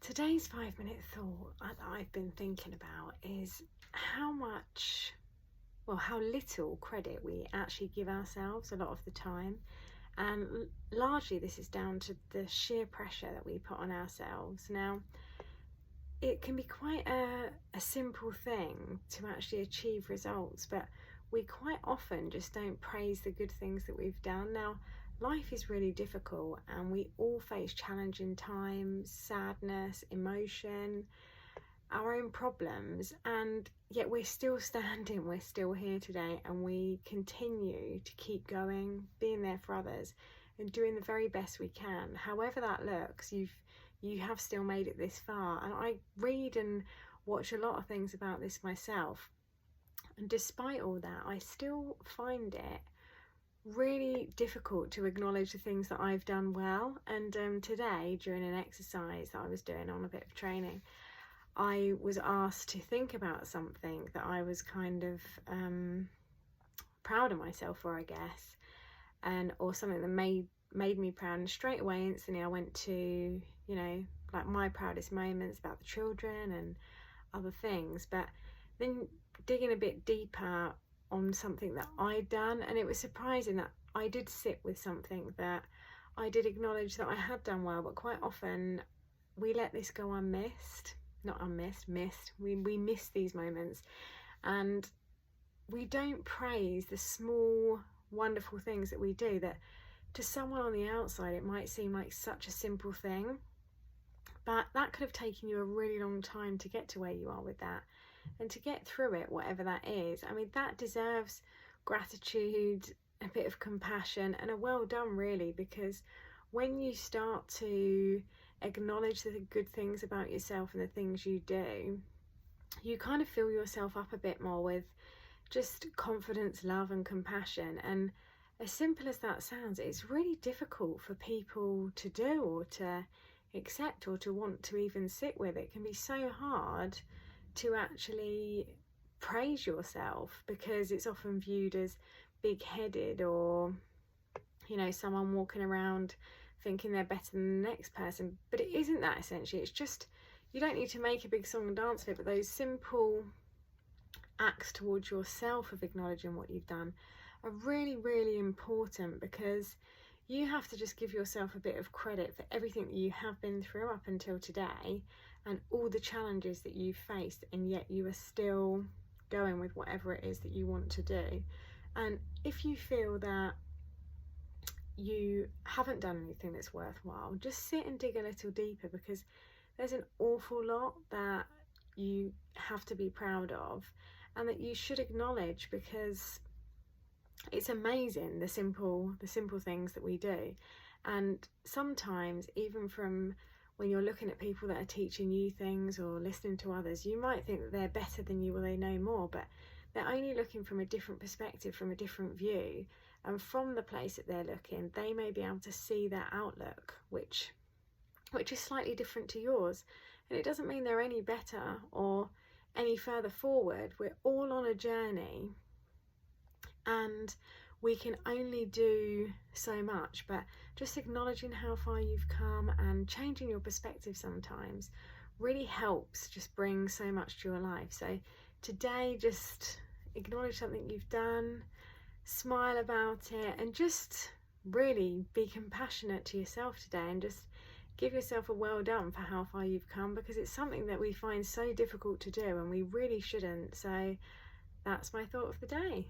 Today's 5-minute thought that I've been thinking about is how how little credit we actually give ourselves a lot of the time. And largely this is down to the sheer pressure that we put on ourselves. Now, it can be quite a simple thing to actually achieve results, but we quite often just don't praise the good things that we've done. Now, life is really difficult and we all face challenging times, sadness, emotion, our own problems, and yet we're still standing, we're still here today, and we continue to keep going, being there for others and doing the very best we can. However that looks, you have still made it this far. And I read and watch a lot of things about this myself, and despite all that, I still find it really difficult to acknowledge the things that I've done well. And today, during an exercise that I was doing on a bit of training, I was asked to think about something that I was kind of proud of myself for, I guess, or something that made me proud. And straight away, instantly, I went to, like my proudest moments about the children and other things. But then digging a bit deeper on something that I'd done, and it was surprising that I did sit with something that I did acknowledge that I had done well, but quite often we let this go unmissed. Not unmissed, missed. We miss these moments, and we don't praise the small, wonderful things that we do that to someone on the outside it might seem like such a simple thing, but that could have taken you a really long time to get to where you are with that. And to get through it, whatever that is, I mean, that deserves gratitude, a bit of compassion, and a well done, really, because when you start to acknowledge the good things about yourself and the things you do, you kind of fill yourself up a bit more with just confidence, love, and compassion. And as simple as that sounds, it's really difficult for people to do or to accept or to want to even sit with. It can be so hard to actually praise yourself because it's often viewed as big-headed, or someone walking around thinking they're better than the next person. But it isn't that, essentially. It's just, you don't need to make a big song and dance of it, but those simple acts towards yourself of acknowledging what you've done are really, really important, because you have to just give yourself a bit of credit for everything that you have been through up until today and all the challenges that you've faced, and yet you are still going with whatever it is that you want to do. And if you feel that you haven't done anything that's worthwhile, just sit and dig a little deeper, because there's an awful lot that you have to be proud of and that you should acknowledge, because it's amazing the simple things that we do. And sometimes, even from when you're looking at people that are teaching you things or listening to others, you might think that they're better than you or they know more, but they're only looking from a different perspective, from a different view. And from the place that they're looking, they may be able to see that outlook, which is slightly different to yours. And it doesn't mean they're any better or any further forward. We're all on a journey, and we can only do so much. But just acknowledging how far you've come and changing your perspective sometimes really helps just bring so much to your life. So today, just acknowledge something you've done, smile about it, and just really be compassionate to yourself today, and just give yourself a well done for how far you've come, because it's something that we find so difficult to do and we really shouldn't. So that's my thought of the day.